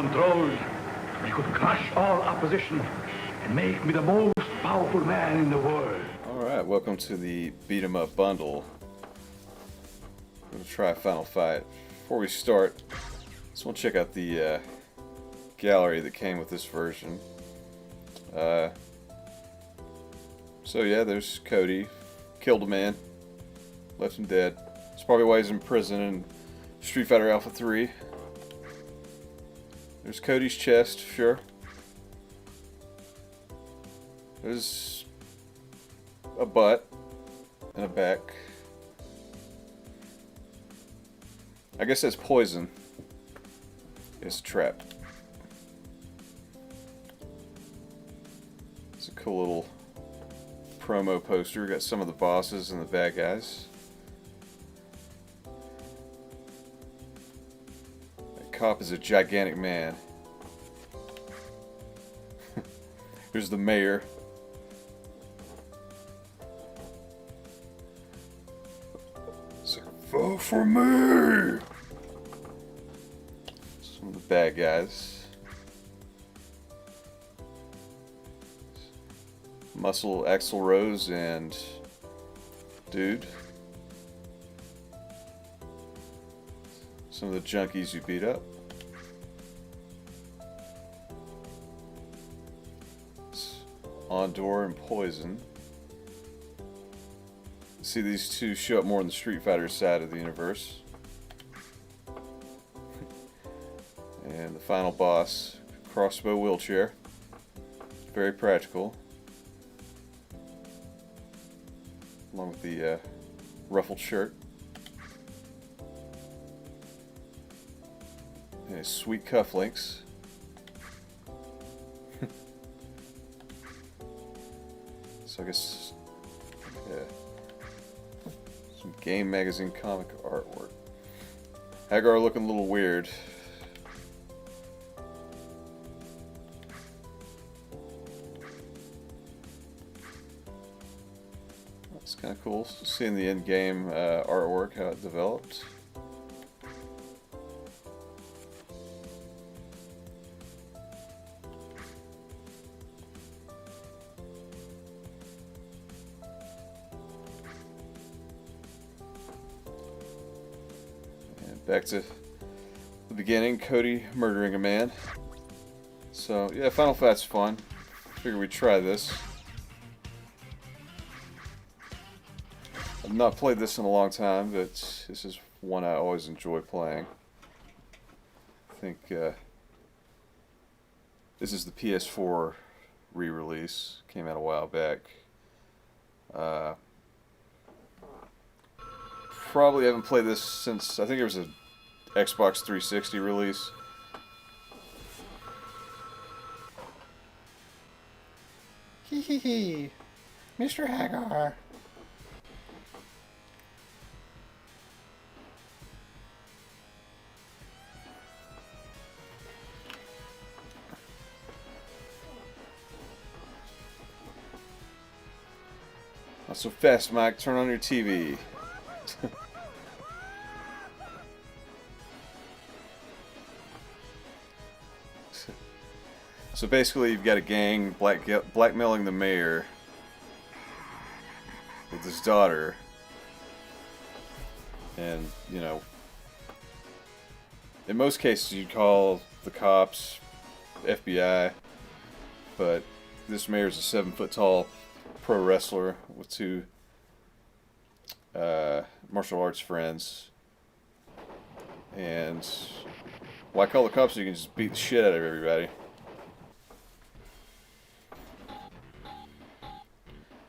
control, I could crush all opposition and make me the most powerful man in the world. Alright, welcome to the Beat 'em Up bundle. We're going to try Final Fight. Before we start, just want to check out the gallery that came with this version. So yeah, there's Cody. Killed a man. Left him dead. That's probably why he's in prison in Street Fighter Alpha 3. There's Cody's chest, sure. There's a butt and a back. I guess that's poison. It's trapped. It's a cool little promo poster. Got some of the bosses and the bad guys. That cop is a gigantic man. Here's the mayor. It's like, vote for me! Some of the bad guys. Muscle, Axl Rose, and Dude. Some of the junkies you beat up. Ondor and Poison. See, these two show up more on the Street Fighter side of the universe. And the final boss, crossbow wheelchair. Very practical. Along with the ruffled shirt. And his sweet cufflinks. So I guess, yeah. Some Game Magazine comic artwork. Haggar looking a little weird. It's kind of cool seeing the in-game artwork, how it developed. And back to the beginning, Cody murdering a man. So yeah, Final Fight's fun. Figure we'd try this. I've not played this in a long time, but this is one I always enjoy playing. I think this is the PS4 re-release. Came out a while back. Probably haven't played this since, I think it was a Xbox 360 release. Hee hee hee, Mr. Haggar. Not so fast, Mike. Turn on your TV. So basically, you've got a gang blackmailing the mayor with his daughter. And, you know, in most cases, you'd call the cops, FBI. But this mayor's a 7-foot-tall pro wrestler with two martial arts friends, and why call the cops so you can just beat the shit out of everybody?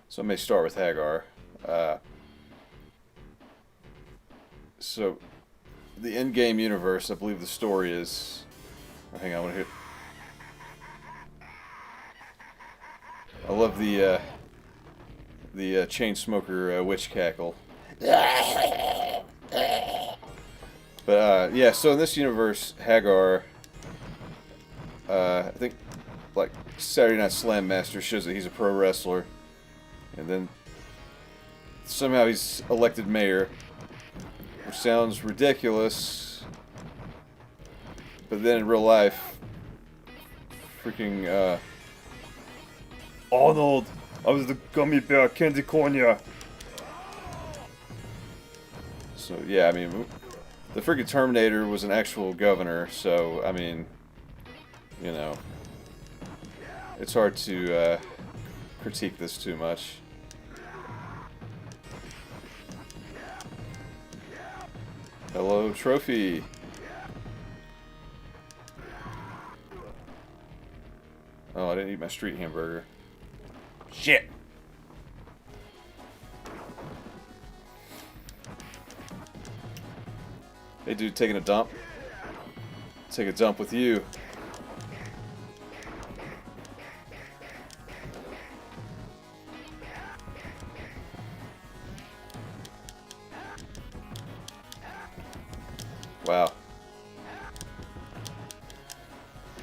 So I may start with Haggar. So the in-game universe, I believe the story is, hang on, I want to hear. I love the chain smoker witch cackle. But yeah, so in this universe, Haggar, I think like Saturday Night Slam Master shows that he's a pro wrestler, and then somehow he's elected mayor, which sounds ridiculous, but then in real life freaking, Arnold, I was the gummy bear candy corner. So, yeah, I mean, the freaking Terminator was an actual governor, so, I mean, you know, it's hard to, critique this too much. Hello, trophy. Oh, I didn't eat my street hamburger. Shit! Hey dude, taking a dump? Take a dump with you. Wow.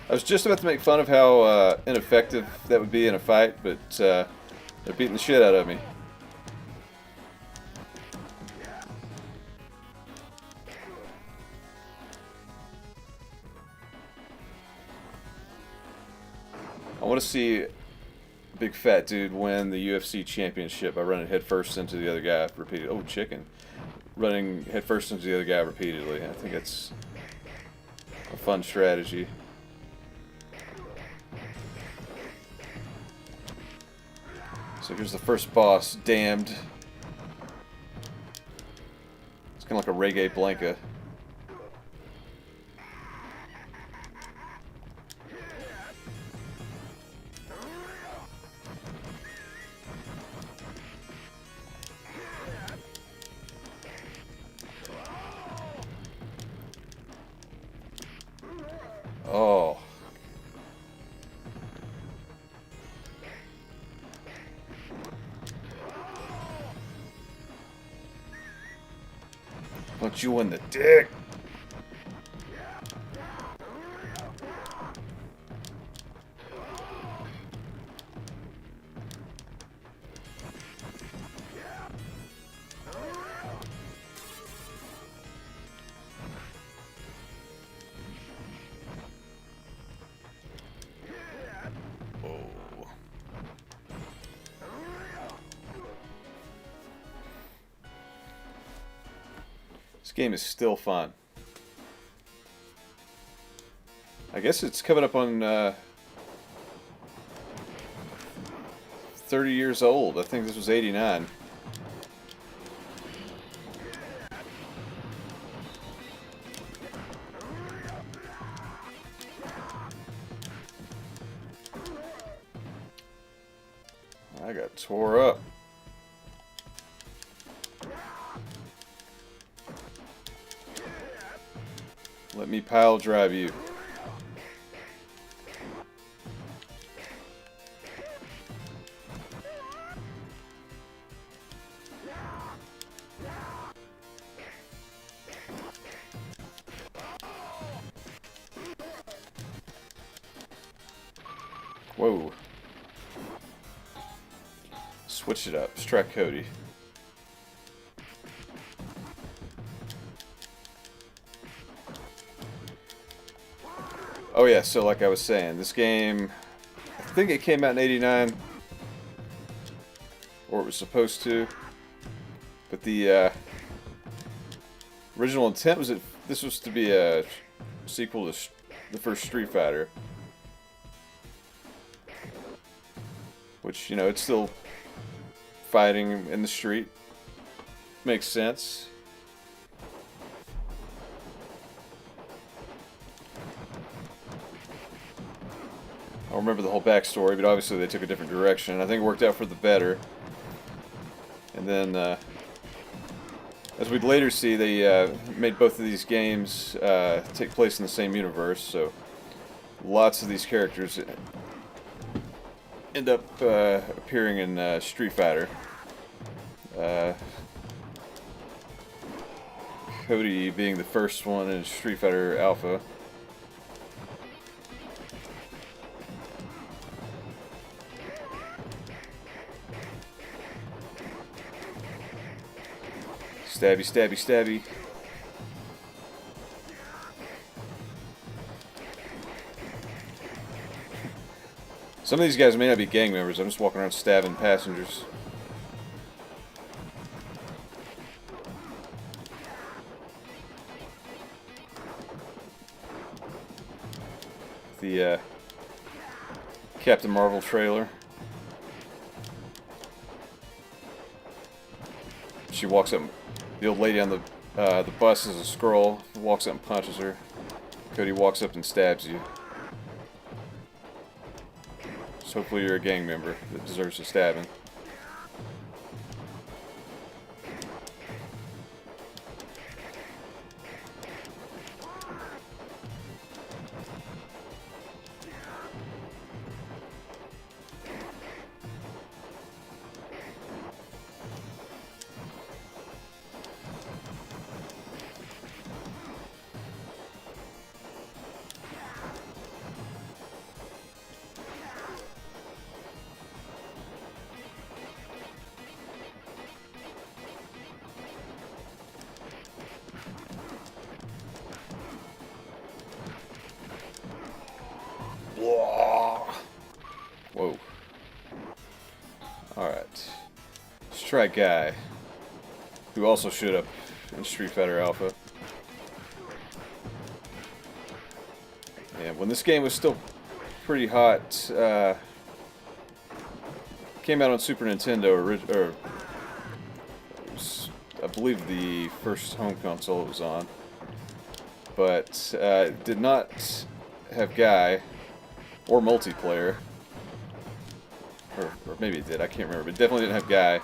I was just about to make fun of how ineffective that would be in a fight, but they're beating the shit out of me. I want to see a big fat dude win the UFC championship by running headfirst into the other guy repeatedly. Oh, chicken. Running headfirst into the other guy repeatedly. I think that's a fun strategy. So here's the first boss, Damned. It's kind of like a reggae Blanca. Oh. Punch you in the dick. This game is still fun. I guess it's coming up on 30 years old. I think this was 89. I got tore up. Let me pile drive you. Whoa. Switch it up. Let's try Cody. Oh yeah, so like I was saying, this game, I think it came out in '89, or it was supposed to, but the original intent was that this was to be a sequel to the first Street Fighter, which, you know, it's still fighting in the street, makes sense. I don't remember the whole backstory, but obviously they took a different direction. I think it worked out for the better. And then, as we'd later see, they made both of these games take place in the same universe, so lots of these characters end up appearing in Street Fighter. Cody being the first one in Street Fighter Alpha. Stabby, stabby, stabby. Some of these guys may not be gang members. I'm just walking around stabbing passengers. The Captain Marvel trailer. She walks up. The old lady on the bus is a scroll. Walks up and punches her. Cody walks up and stabs you. So hopefully you're a gang member that deserves a stabbing. Whoa. Alright. Let's try a guy who also showed up in Street Fighter Alpha. And when this game was still pretty hot, came out on Super Nintendo, or it was, I believe, the first home console it was on. But it did not have Guy or multiplayer. Or maybe it did, I can't remember, but it definitely didn't have Guy.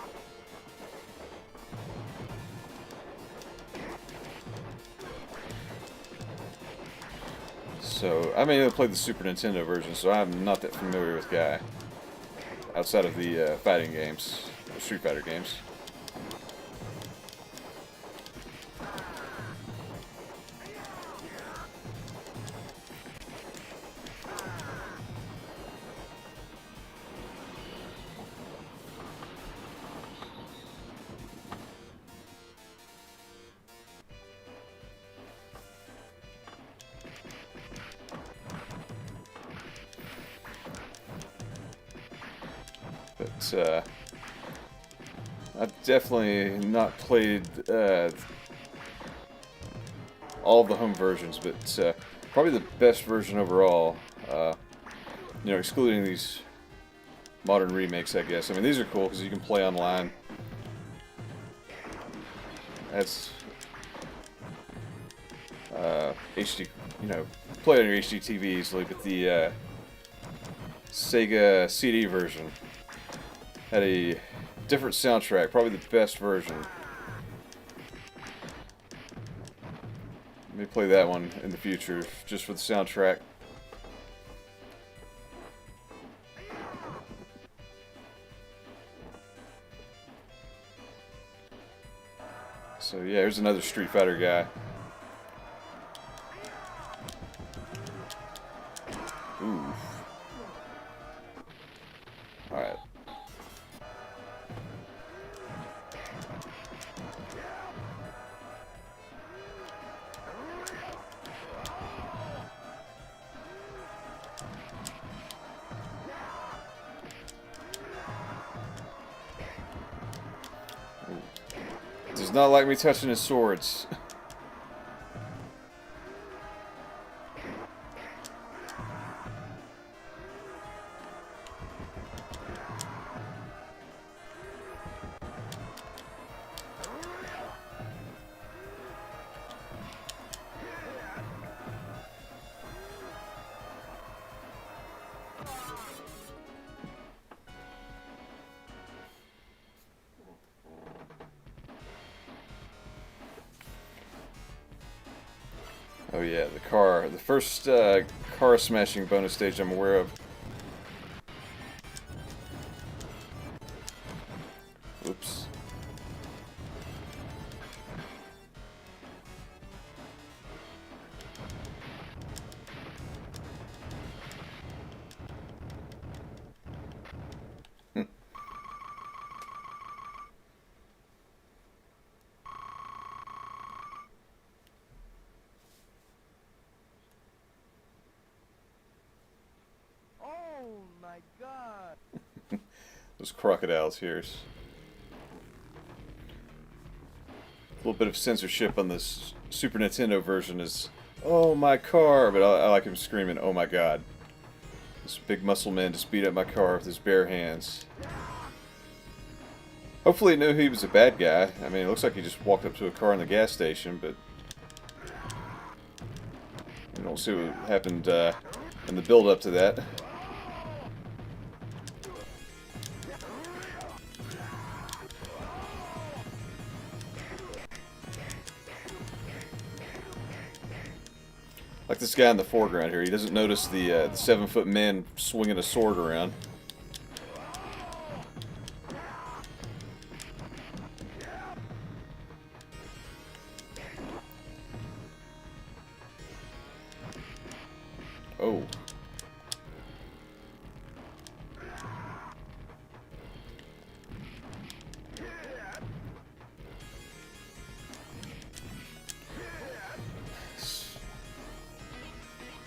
So, I may have played the Super Nintendo version, so I'm not that familiar with Guy. Outside of the fighting games, the Street Fighter games. But I've definitely not played all of the home versions, but probably the best version overall. You know, excluding these modern remakes, I guess. I mean, these are cool because you can play online. That's HD, you know, play on your HD TV easily, but the Sega CD version had a different soundtrack, probably the best version. Let me play that one in the future, just for the soundtrack. So yeah, here's another Street Fighter guy. Ooh. Alright. Does not like me touching his swords. Oh yeah, the first car smashing bonus stage I'm aware of. Oops. Oh my my god. Those crocodile tears. A little bit of censorship on this Super Nintendo version is, oh my car, but I like him screaming, oh my god. This big muscle man just beat up my car with his bare hands. Hopefully he knew he was a bad guy. I mean, it looks like he just walked up to a car in the gas station, but we don't see what happened in the build-up to that. Like this guy in the foreground here, he doesn't notice the 7-foot man swinging a sword around. Oh.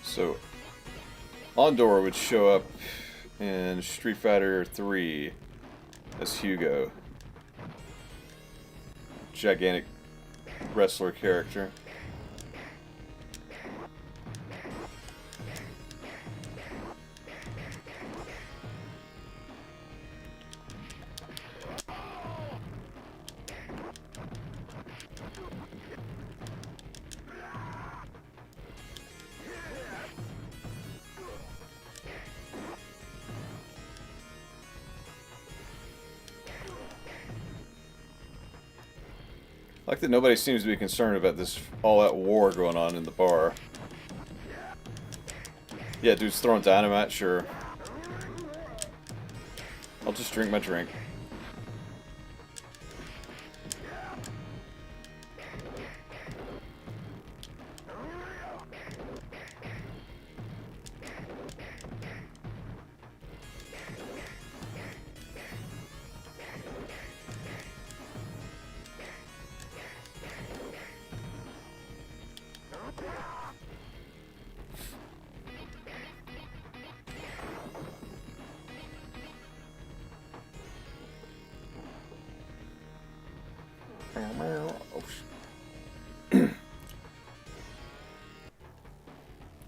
So, Ondor would show up in Street Fighter 3 as Hugo. Gigantic wrestler character. I like that nobody seems to be concerned about this all-out war going on in the bar. Yeah, dude's throwing dynamite, sure. I'll just drink my drink.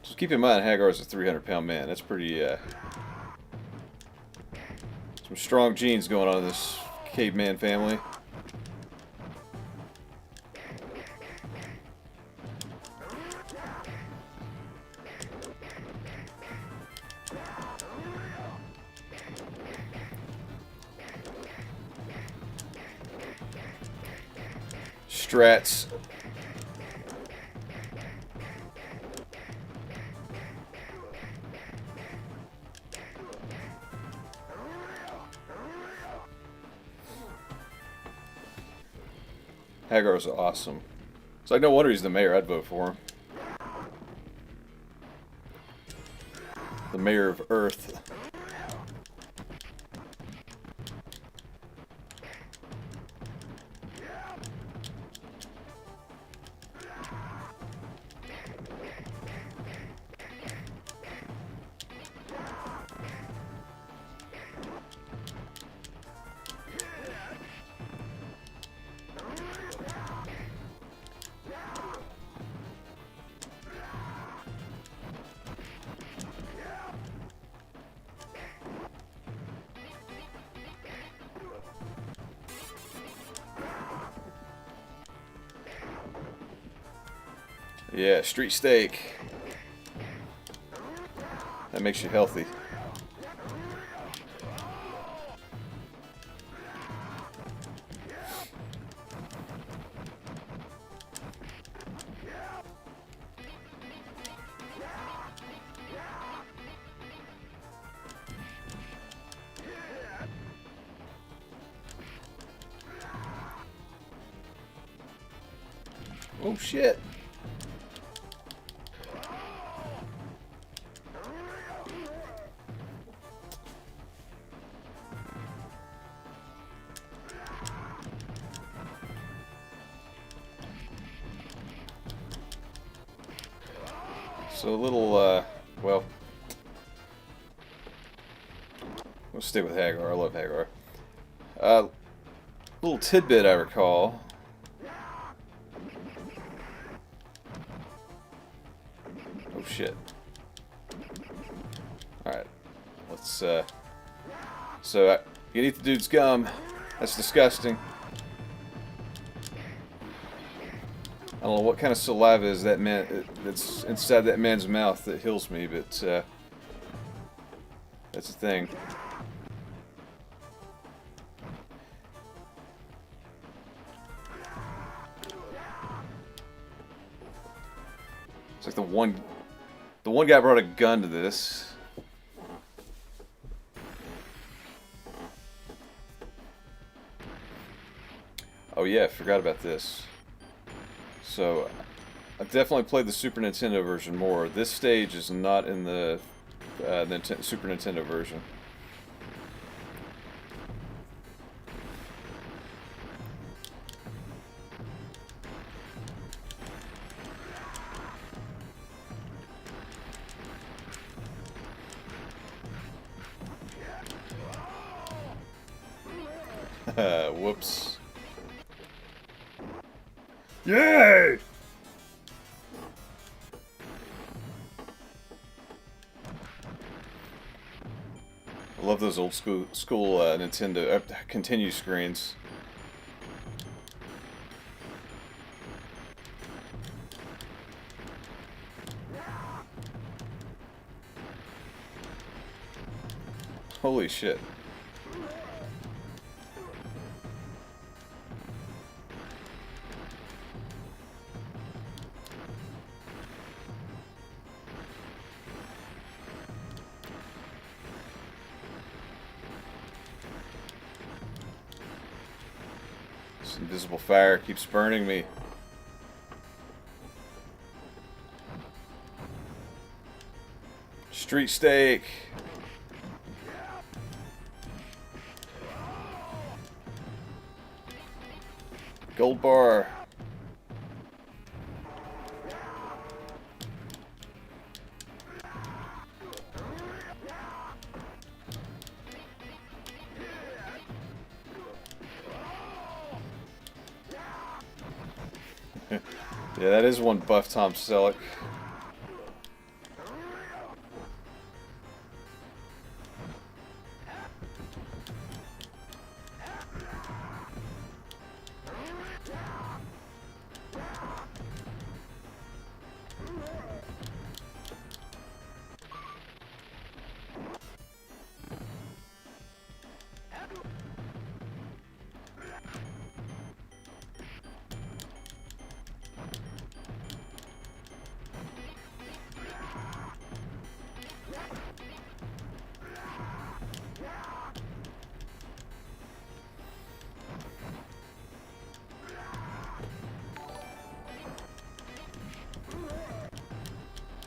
Just keep in mind, Haggar's a 300-pound man. That's pretty, some strong genes going on in this caveman family. Strats. Haggar's awesome. It's like no wonder he's the mayor. I'd vote for him. The mayor of Earth. Yeah, street steak. That makes you healthy. Oh shit. So a little, well, We'll stay with Haggar. I love Haggar. Little tidbit I recall. Oh shit. Alright. Let's, so, you can eat the dude's gum. That's disgusting. I don't know what kind of saliva is that's inside that man's mouth that heals me, but, that's a thing. It's like the one guy brought a gun to this. Oh yeah, I forgot about this. So, I've definitely played the Super Nintendo version more. This stage is not in the Super Nintendo version. Whoops. Yay! I love those old school Nintendo continue screens. Holy shit. This invisible fire keeps burning me. Street steak. Gold bar. Yeah, that is one buff Tom Selleck.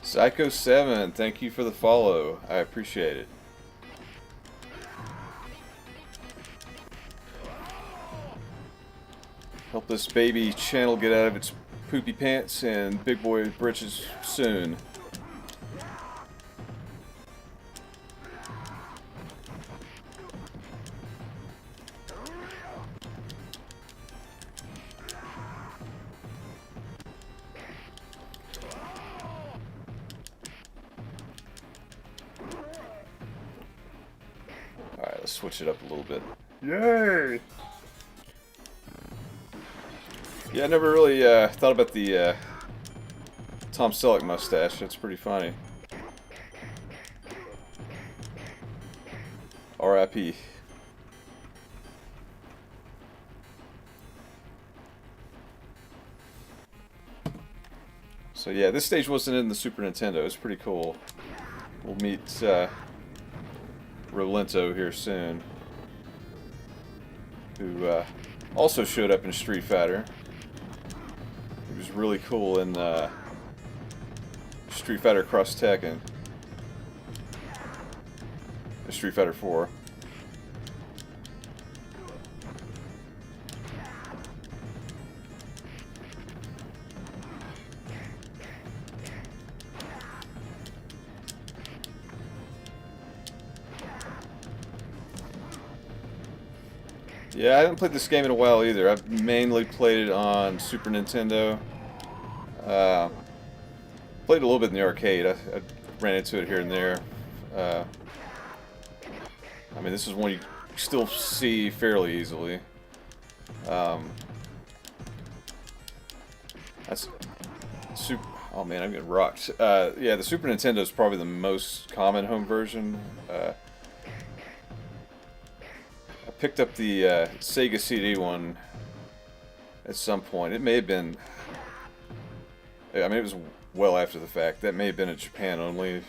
Psycho 7, thank you for the follow. I appreciate it. Help this baby channel get out of its poopy pants and big boy britches soon. Alright, let's switch it up a little bit. Yay! Yeah, I never really thought about the Tom Selleck mustache. That's pretty funny. R.I.P. So yeah, this stage wasn't in the Super Nintendo. It's pretty cool. We'll meet Rolento here soon, who also showed up in Street Fighter. He was really cool in Street Fighter Cross Tekken, Street Fighter 4. Yeah, I haven't played this game in a while either. I've mainly played it on Super Nintendo. Uh, Played a little bit in the arcade. I ran into it here and there. Uh, I mean, this is one you still see fairly easily. That's super. Oh man, I'm getting rocked. Yeah, the Super Nintendo is probably the most common home version. I picked up the Sega CD one at some point. It may have been. I mean, it was well after the fact. That may have been a Japan-only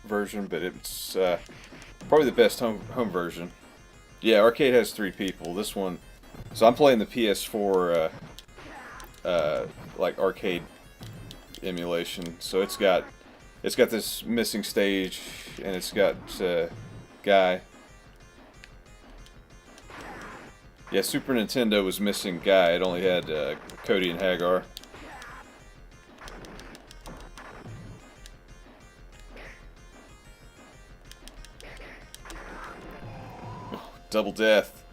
version, but it's probably the best home version. Yeah, arcade has 3 people. This one, so I'm playing the PS4 like arcade emulation. So it's got this missing stage, and it's got Guy. Yeah, Super Nintendo was missing Guy. It only had Cody and Haggar. Double death.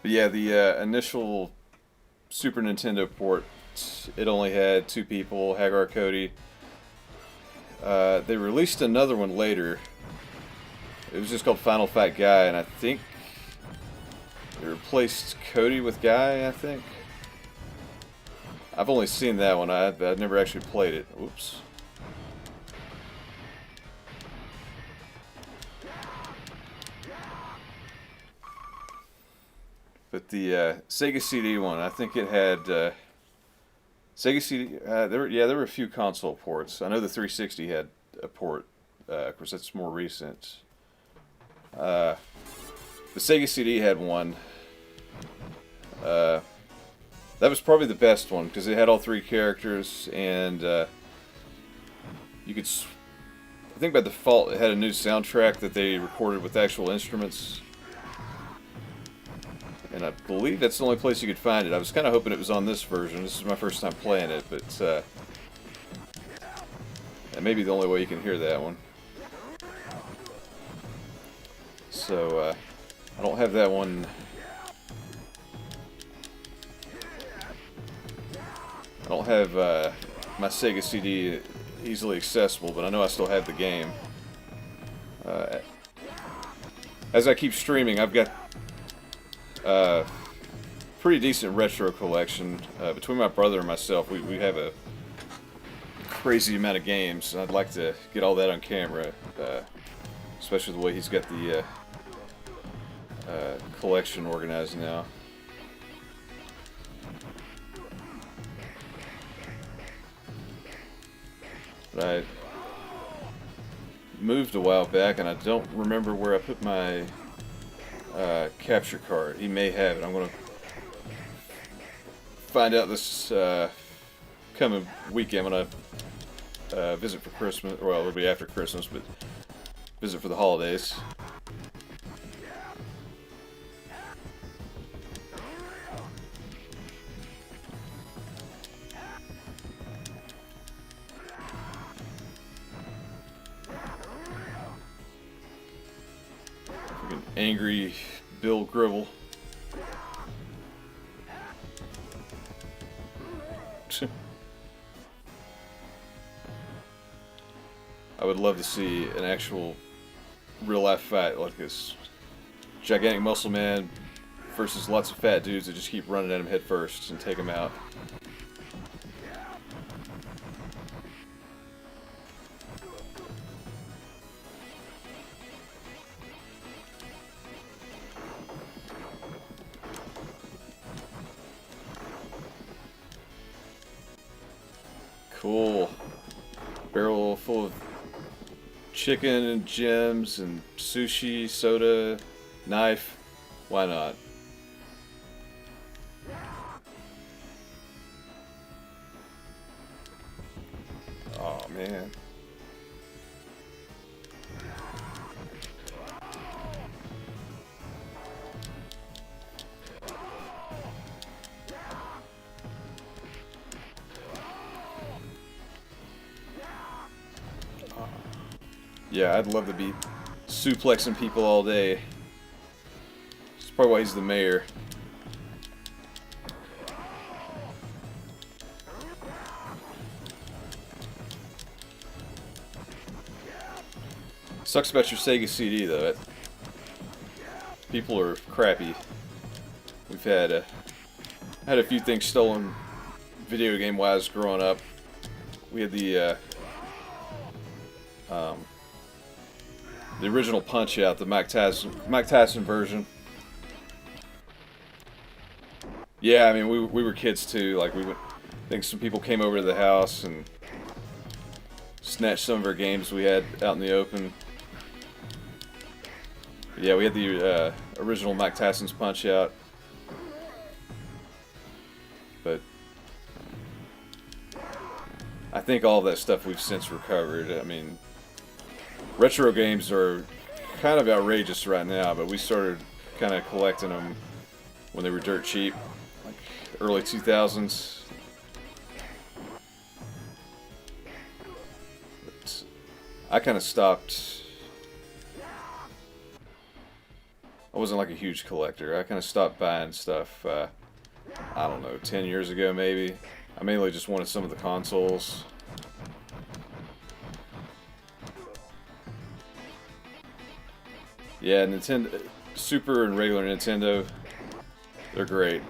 But yeah, the initial Super Nintendo port, it only had 2 people, Haggar, Cody. They released another one later. It was just called Final Fight Guy, and I think they replaced Cody with Guy, I think. I've only seen that one. I've never actually played it. Oops. But the Sega CD one, I think it had Sega CD. There were a few console ports. I know the 360 had a port. Of course, that's more recent. The Sega CD had one. That was probably the best one because it had all 3 characters, and you could. I think by default it had a new soundtrack that they recorded with actual instruments. And I believe that's the only place you could find it. I was kind of hoping it was on this version. This is my first time playing it, but that may be the only way you can hear that one. So I don't have that one. I don't have my Sega CD easily accessible, but I know I still have the game. As I keep streaming, I've got pretty decent retro collection. Between my brother and myself, we have a crazy amount of games, and I'd like to get all that on camera, especially the way he's got the collection organized now. But I moved a while back, and I don't remember where I put my capture card. He may have it. I'm going to find out this coming weekend when I visit for Christmas. Well, it'll be after Christmas, but visit for the holidays. Freaking angry Bill Gribble. I would love to see an actual real-life fight like this. Gigantic muscle man versus lots of fat dudes that just keep running at him head first and take him out. Cool. Barrel full of chicken and gems and sushi, soda, knife. Why not? Oh man. Yeah, I'd love to be suplexing people all day. That's probably why he's the mayor. Sucks about your Sega CD though. People are crappy. We've had a few things stolen video game wise growing up. We had the original Punch Out, the Mike Tyson version. Yeah, I mean we were kids too. Like I think some people came over to the house and snatched some of our games we had out in the open. Yeah, we had the original Mike Tyson's Punch Out, but I think all that stuff we've since recovered. I mean, retro games are kind of outrageous right now, but we started kind of collecting them when they were dirt cheap, like early 2000s. But I kind of stopped. I wasn't like a huge collector. I kind of stopped buying stuff, I don't know, 10 years ago maybe. I mainly just wanted some of the consoles. Yeah, Nintendo, Super and regular Nintendo, they're great.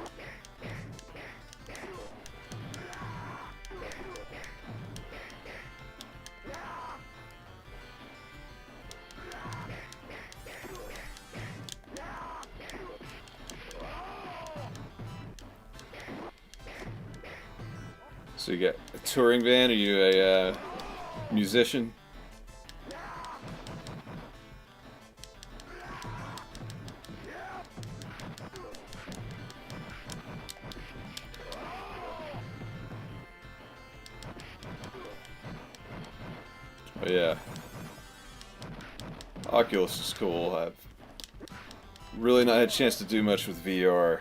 So you got a touring band? Are you a musician? Oh yeah. Oculus is cool. I've really not had a chance to do much with VR.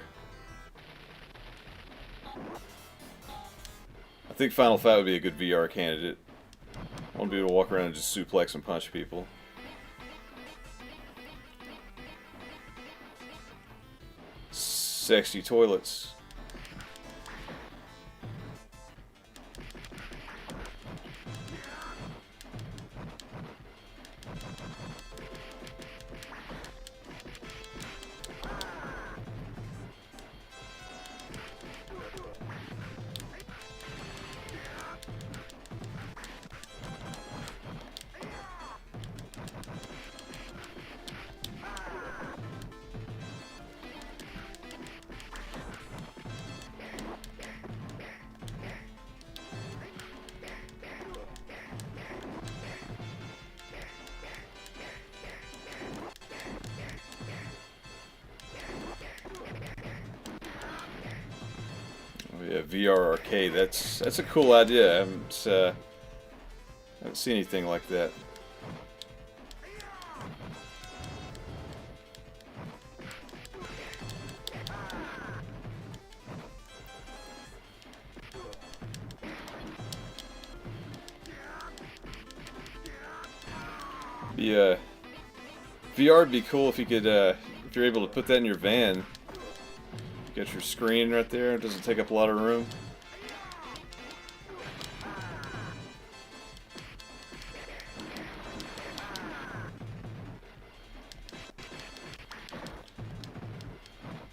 I think Final Fight would be a good VR candidate. I want to be able to walk around and just suplex and punch people. Sexy toilets. Yeah, VR arcade. That's a cool idea. I haven't seen anything like that. Yeah, VR would be cool if you could, if you're able to put that in your van. Get your screen right there. It doesn't take up a lot of room.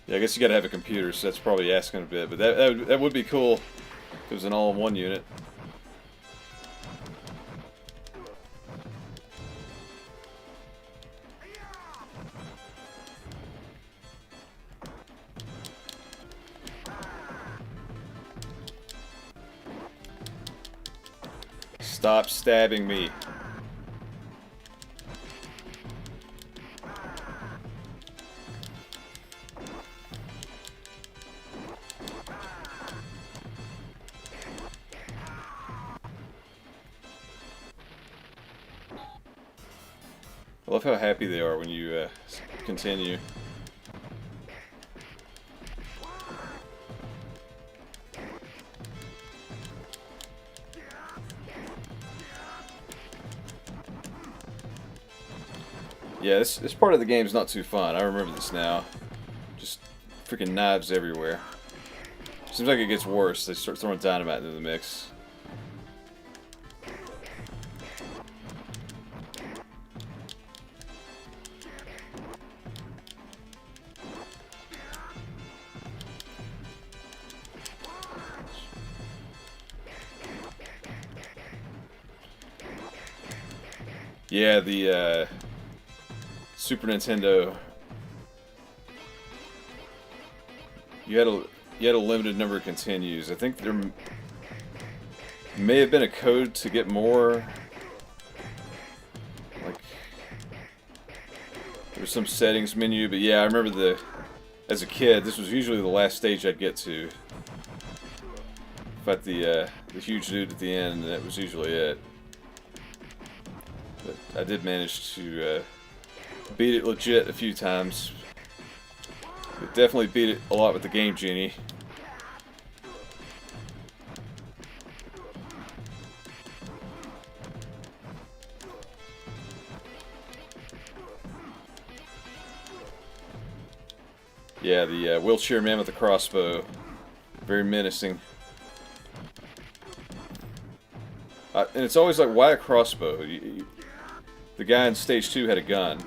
Yeah, I guess you gotta have a computer, so that's probably asking a bit. But that would be cool if it was an all-in-one unit. Stop stabbing me. I love how happy they are when you continue. Yeah, this part of the game's not too fun. I remember this now. Just freaking knives everywhere. Seems like it gets worse. They start throwing dynamite into the mix. Yeah, the Super Nintendo. You had a limited number of continues. I think there may have been a code to get more. Like there was some settings menu, but yeah, I remember as a kid, this was usually the last stage I'd get to. Fight the huge dude at the end, and that was usually it. But I did manage to beat it legit a few times. But definitely beat it a lot with the Game Genie. Yeah, the wheelchair man with the crossbow. Very menacing. And it's always like, why a crossbow? The guy in stage 2 had a gun.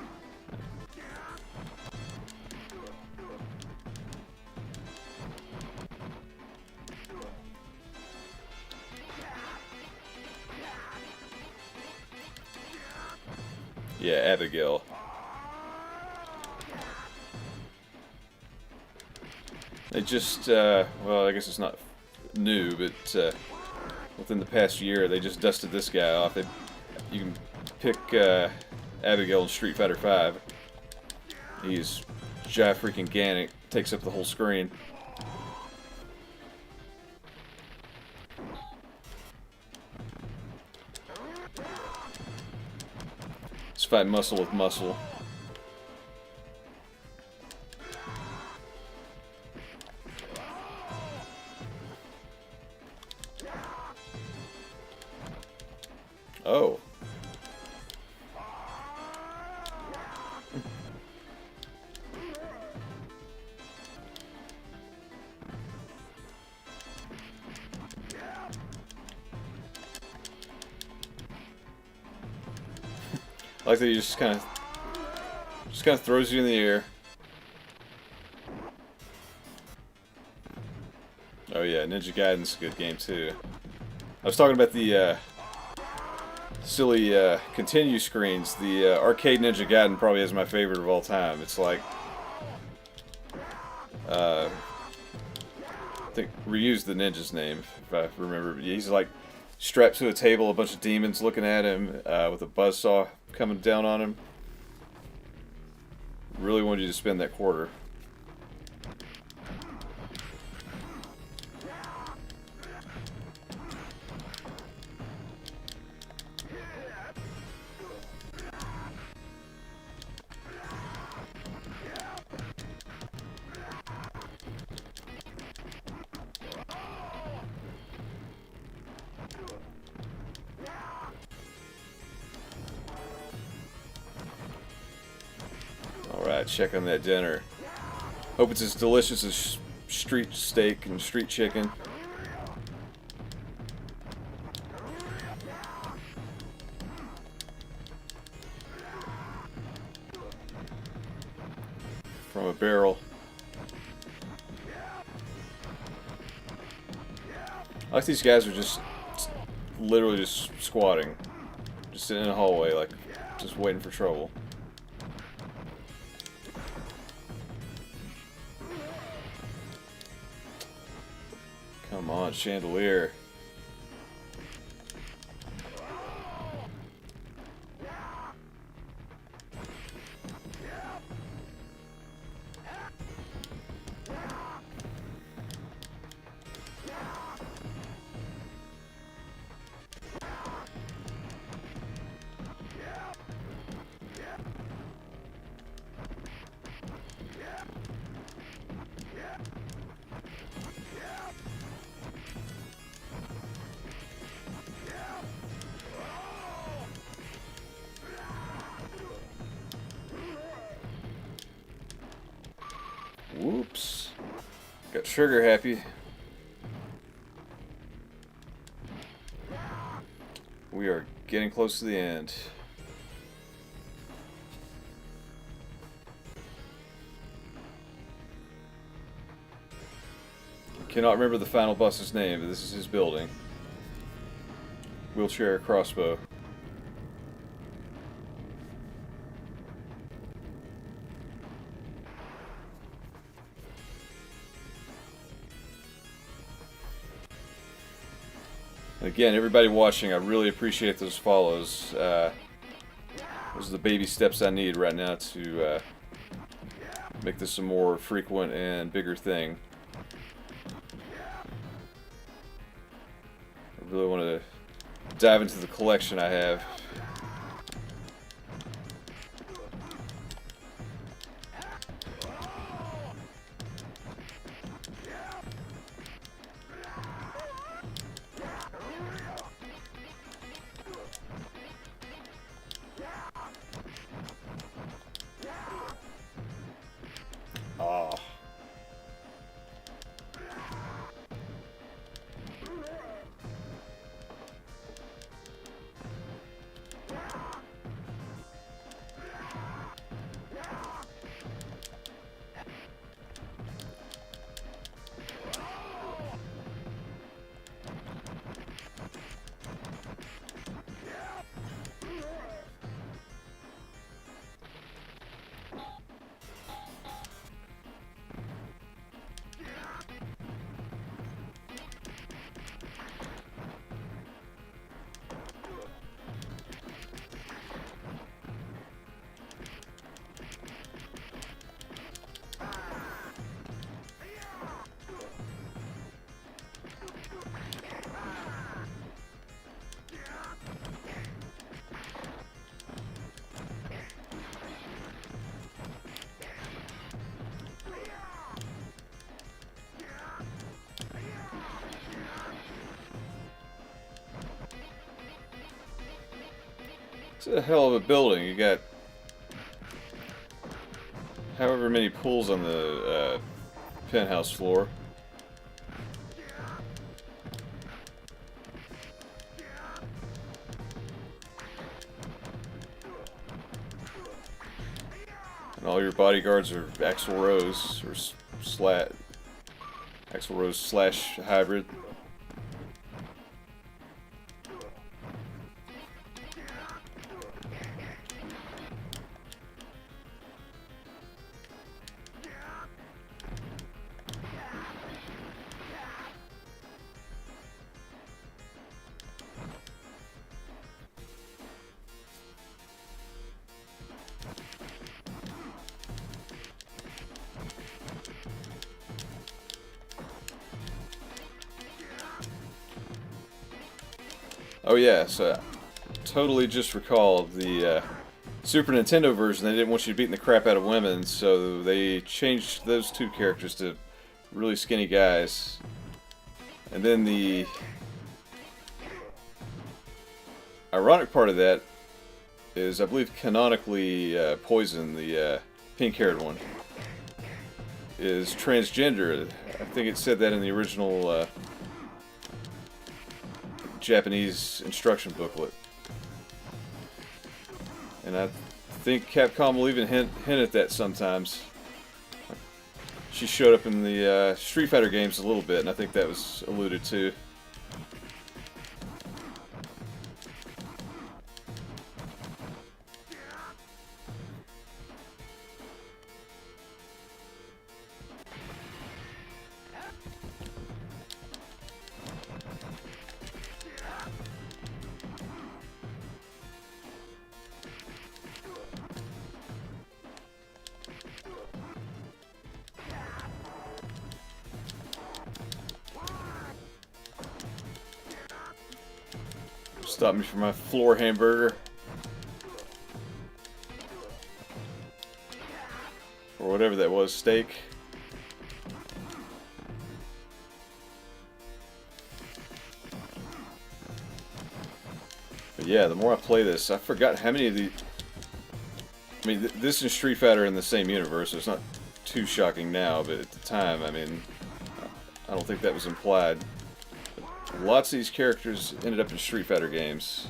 Yeah, Abigail. They just, well, I guess it's not new, but within the past year, they just dusted this guy off. You can pick Abigail in Street Fighter V. He's freaking Ganic, takes up the whole screen. Let's fight muscle with muscle. Oh. I like that he just kind of throws you in the air. Oh yeah, Ninja Gaiden's a good game too. I was talking about the silly continue screens. The arcade Ninja Gaiden probably is my favorite of all time. It's like I think Ryu's the ninja's name, if I remember. He's like strapped to a table, a bunch of demons looking at him with a buzzsaw coming down on him. Really wanted you to spend that quarter. Alright, check on that dinner. Hope it's as delicious as street steak and street chicken. From a barrel. I like these guys are just literally just squatting. Just sitting in a hallway, like, just waiting for trouble. Come on, chandelier. trigger happy. We are getting close to the end. Cannot remember the final boss's name, but this is his building. Wheelchair crossbow. Again, everybody watching, I really appreciate those follows. Those are the baby steps I need right now to make this a more frequent and bigger thing. I really want to dive into the collection I have. Oh. It's a hell of a building. You got however many pools on the penthouse floor. And all your bodyguards are Axl Rose or Axl Rose slash hybrid. Oh yeah, so totally just recalled the Super Nintendo version. They didn't want you beating the crap out of women, so they changed those two characters to really skinny guys. And then the ironic part of that is, I believe canonically, Poison, the pink-haired one, is transgender. I think it said that in the original Japanese instruction booklet. And I think Capcom will even hint at that sometimes. She showed up in the Street Fighter games a little bit, and I think that was alluded to. Stop me from my floor hamburger. Or whatever that was, steak. But yeah, the more I play this, I forgot how many of the... I mean, this and Street Fighter in the same universe, so it's not too shocking now, but at the time, I mean, I don't think that was implied. But lots of these characters ended up in Street Fighter games.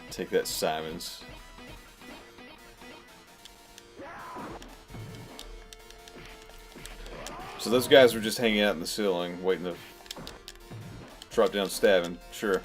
Take that, Simons. So those guys were just hanging out in the ceiling, waiting to drop down stabbing. Sure.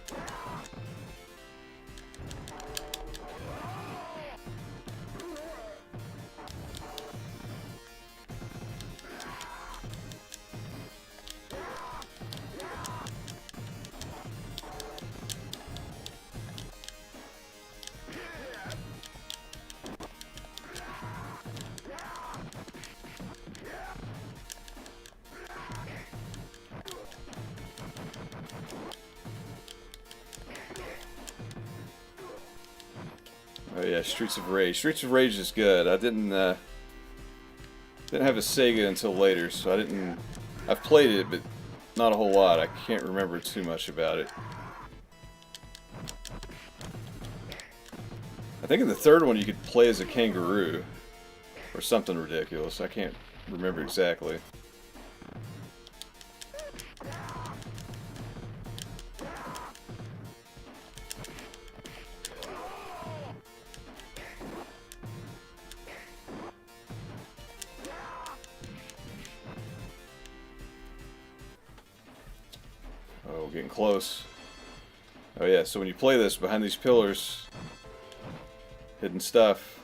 Oh yeah, Streets of Rage. Streets of Rage is good. I didn't have a Sega until later, so I didn't. I've played it, but not a whole lot. I can't remember too much about it. I think in the third one you could play as a kangaroo, or something ridiculous. I can't remember exactly. Oh, getting close. Oh yeah, so when you play this, behind these pillars, hidden stuff.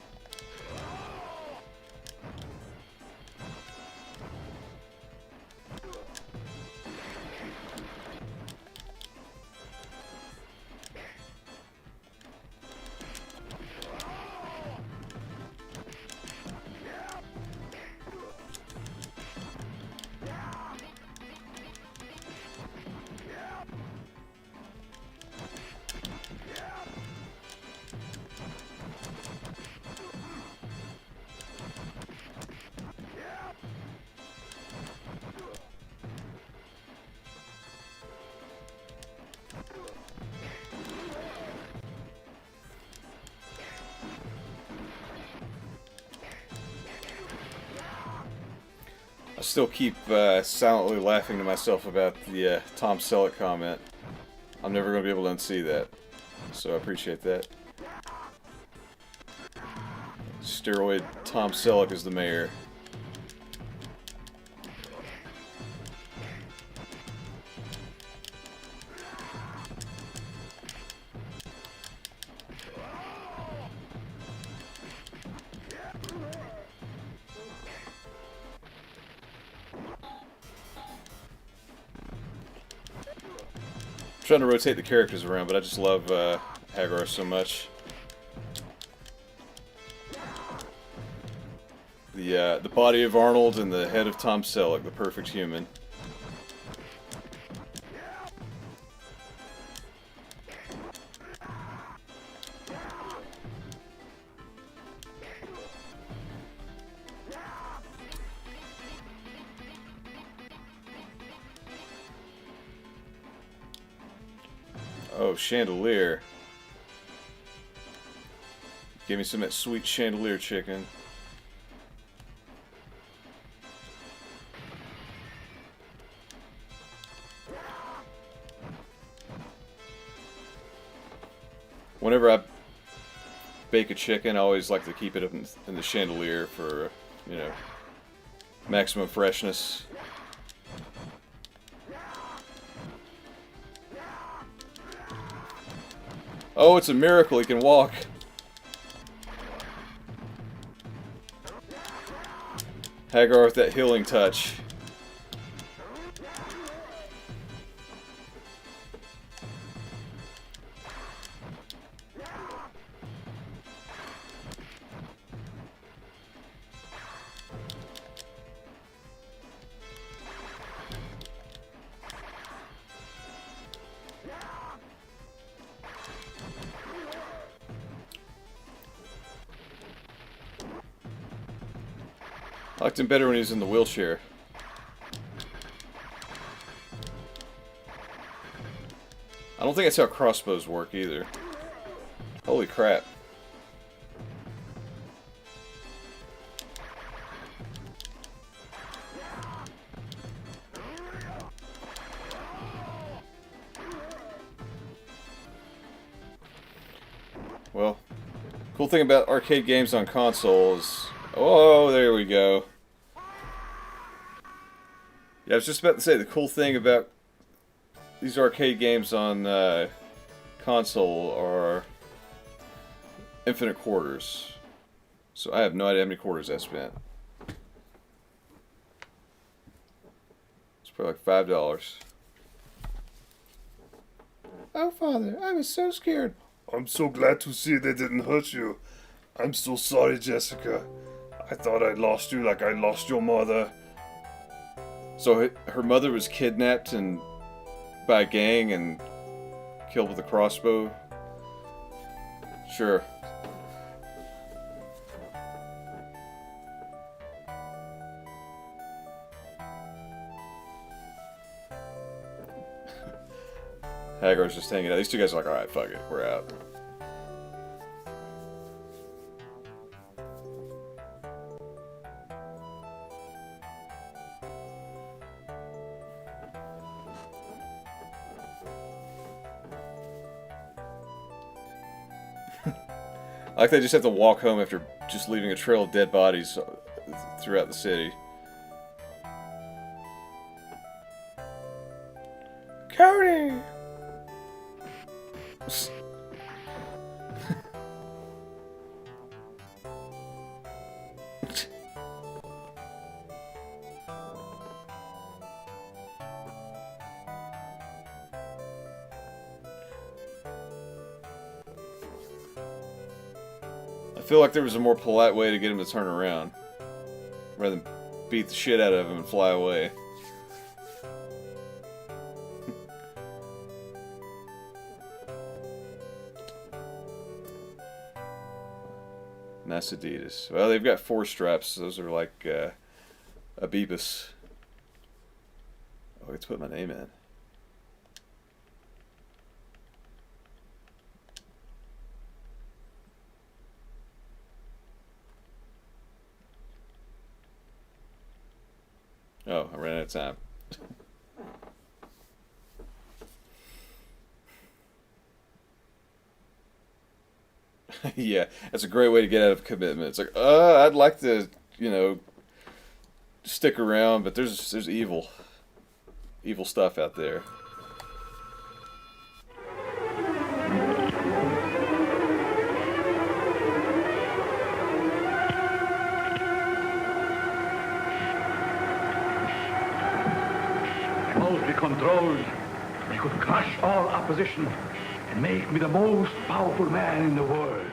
I still keep silently laughing to myself about the Tom Selleck comment. I'm never going to be able to unsee that, so I appreciate that. Steroid Tom Selleck is the mayor. Trying to rotate the characters around, but I just love Haggar so much. The body of Arnold and the head of Tom Selleck, the perfect human. Oh, chandelier. Give me some of that sweet chandelier chicken. Whenever I bake a chicken, I always like to keep it up in the chandelier for, you know, maximum freshness. Oh, it's a miracle he can walk. Haggar with that healing touch. I liked him better when he was in the wheelchair. I don't think that's how crossbows work either. Holy crap. Well, cool thing about arcade games on console is... Oh, there we go. Yeah, I was just about to say, the cool thing about these arcade games on console are infinite quarters. So I have no idea how many quarters I spent. It's probably like $5. Oh, Father, I was so scared. I'm so glad to see they didn't hurt you. I'm so sorry, Jessica. I thought I lost you like I lost your mother. So her mother was kidnapped and by a gang and killed with a crossbow? Sure. Haggar's just hanging out. These two guys are like, alright, fuck it, we're out. I like they just have to walk home after just leaving a trail of dead bodies throughout the city. Cody! I feel like there was a more polite way to get him to turn around, rather than beat the shit out of him and fly away. Nice Adidas. Well, they've got 4 straps. Those are like Abibus. Oh, I get to put my name in. Oh, I ran out of time. Yeah, that's a great way to get out of commitment. It's like, I'd like to, you know, stick around, but there's evil stuff out there. Remotely controlled, I could crush all opposition and make me the most powerful man in the world.